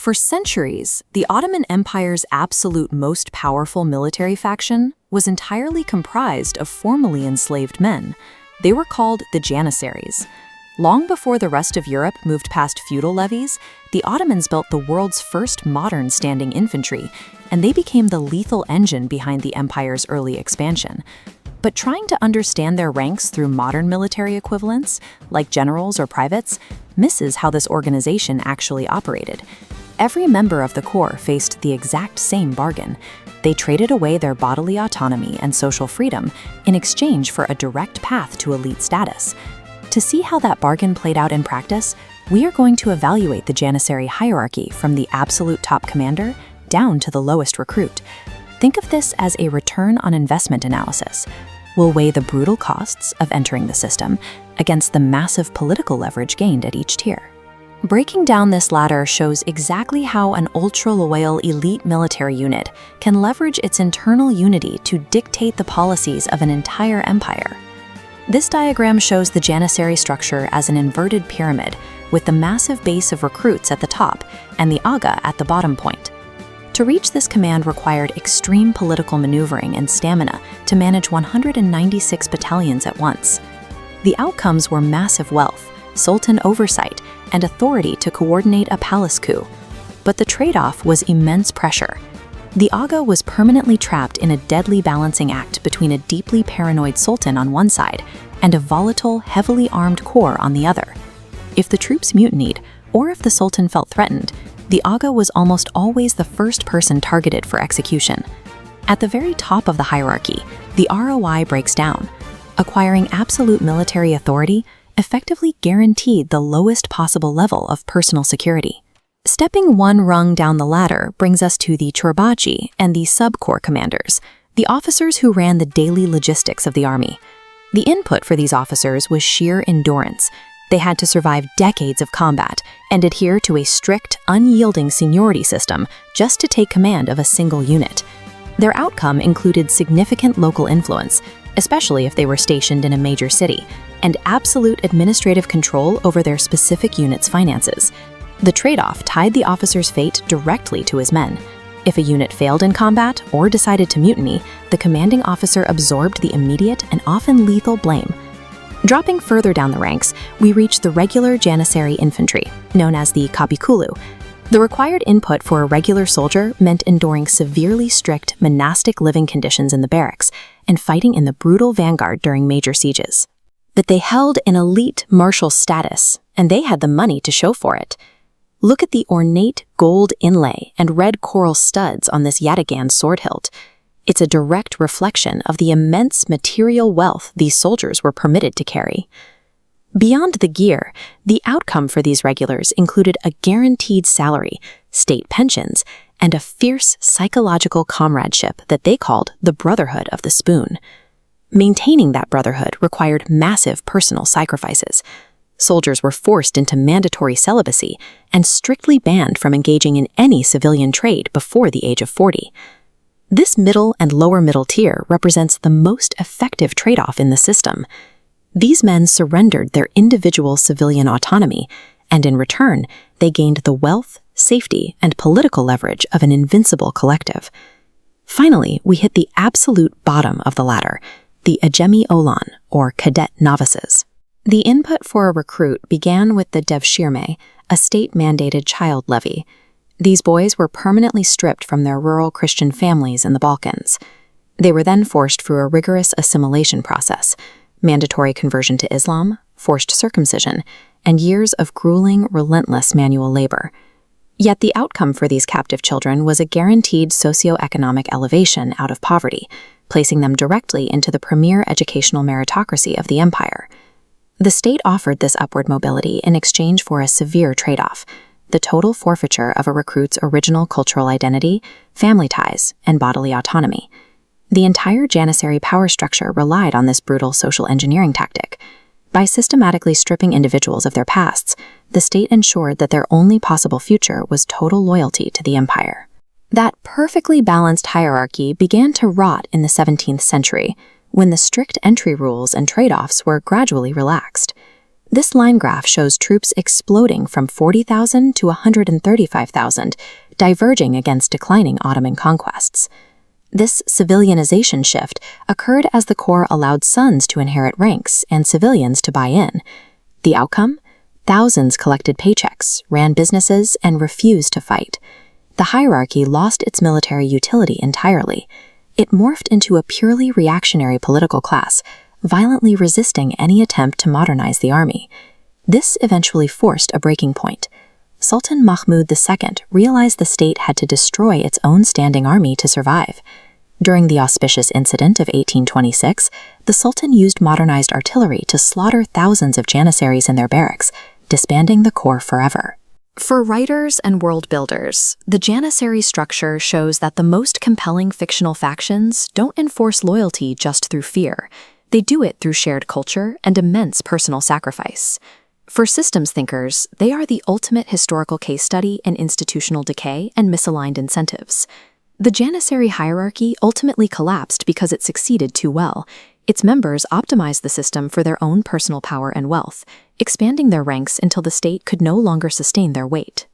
For centuries, the Ottoman Empire's absolute most powerful military faction was entirely comprised of formerly enslaved men. They were called the Janissaries. Long before the rest of Europe moved past feudal levies, the Ottomans built the world's first modern standing infantry, and they became the lethal engine behind the empire's early expansion. But trying to understand their ranks through modern military equivalents, like generals or privates, misses how this organization actually operated. Every member of the corps faced the exact same bargain. They traded away their bodily autonomy and social freedom in exchange for a direct path to elite status. To see how that bargain played out in practice, we are going to evaluate the Janissary hierarchy from the absolute top commander down to the lowest recruit. Think of this as a return on investment analysis. We'll weigh the brutal costs of entering the system against the massive political leverage gained at each tier. Breaking down this ladder shows exactly how an ultra-loyal elite military unit can leverage its internal unity to dictate the policies of an entire empire. This diagram shows the Janissary structure as an inverted pyramid, with the massive base of recruits at the top and the aga at the bottom point. To reach this command required extreme political maneuvering and stamina to manage 196 battalions at once. The outcomes were massive wealth, sultan oversight, and authority to coordinate a palace coup. But the trade-off was immense pressure. The aga was permanently trapped in a deadly balancing act between a deeply paranoid sultan on one side and a volatile, heavily armed corps on the other. If the troops mutinied, or if the sultan felt threatened, the aga was almost always the first person targeted for execution. At the very top of the hierarchy, the ROI breaks down. Acquiring absolute military authority effectively guaranteed the lowest possible level of personal security. Stepping one rung down the ladder brings us to the Chorbachi and the sub-corps commanders, the officers who ran the daily logistics of the army. The input for these officers was sheer endurance. They had to survive decades of combat and adhere to a strict, unyielding seniority system just to take command of a single unit. Their outcome included significant local influence, especially if they were stationed in a major city, and absolute administrative control over their specific unit's finances. The trade-off tied the officer's fate directly to his men. If a unit failed in combat or decided to mutiny, the commanding officer absorbed the immediate and often lethal blame. Dropping further down the ranks, we reach the regular Janissary infantry, known as the Kapikulu. The required input for a regular soldier meant enduring severely strict monastic living conditions in the barracks and fighting in the brutal vanguard during major sieges. But they held an elite martial status, and they had the money to show for it. Look at the ornate gold inlay and red coral studs on this yataghan sword hilt. It's a direct reflection of the immense material wealth these soldiers were permitted to carry. Beyond the gear, the outcome for these regulars included a guaranteed salary, state pensions, and a fierce psychological comradeship that they called the Brotherhood of the Spoon. Maintaining that brotherhood required massive personal sacrifices. Soldiers were forced into mandatory celibacy and strictly banned from engaging in any civilian trade before the age of 40. This middle and lower middle tier represents the most effective trade-off in the system. These men surrendered their individual civilian autonomy, and in return, they gained the wealth, safety, and political leverage of an invincible collective. Finally, we hit the absolute bottom of the ladder, the Ajemi Olan, or cadet novices. The input for a recruit began with the Devshirme, a state-mandated child levy. These boys were permanently stripped from their rural Christian families in the Balkans. They were then forced through a rigorous assimilation process, mandatory conversion to Islam, forced circumcision, and years of grueling, relentless manual labor. Yet the outcome for these captive children was a guaranteed socioeconomic elevation out of poverty, placing them directly into the premier educational meritocracy of the empire. The state offered this upward mobility in exchange for a severe trade-off: the total forfeiture of a recruit's original cultural identity, family ties, and bodily autonomy. The entire Janissary power structure relied on this brutal social engineering tactic. By systematically stripping individuals of their pasts, the state ensured that their only possible future was total loyalty to the empire. That perfectly balanced hierarchy began to rot in the 17th century, when the strict entry rules and trade-offs were gradually relaxed. This line graph shows troops exploding from 40,000 to 135,000, diverging against declining Ottoman conquests. This civilianization shift occurred as the corps allowed sons to inherit ranks and civilians to buy in. The outcome? Thousands collected paychecks, ran businesses, and refused to fight. The hierarchy lost its military utility entirely. It morphed into a purely reactionary political class, violently resisting any attempt to modernize the army. This eventually forced a breaking point. Sultan Mahmud II realized the state had to destroy its own standing army to survive. During the Auspicious Incident of 1826, the Sultan used modernized artillery to slaughter thousands of Janissaries in their barracks, disbanding the corps forever. For writers and world builders, the Janissary structure shows that the most compelling fictional factions don't enforce loyalty just through fear. They do it through shared culture and immense personal sacrifice. For systems thinkers, they are the ultimate historical case study in institutional decay and misaligned incentives. The Janissary hierarchy ultimately collapsed because it succeeded too well. Its members optimized the system for their own personal power and wealth, expanding their ranks until the state could no longer sustain their weight.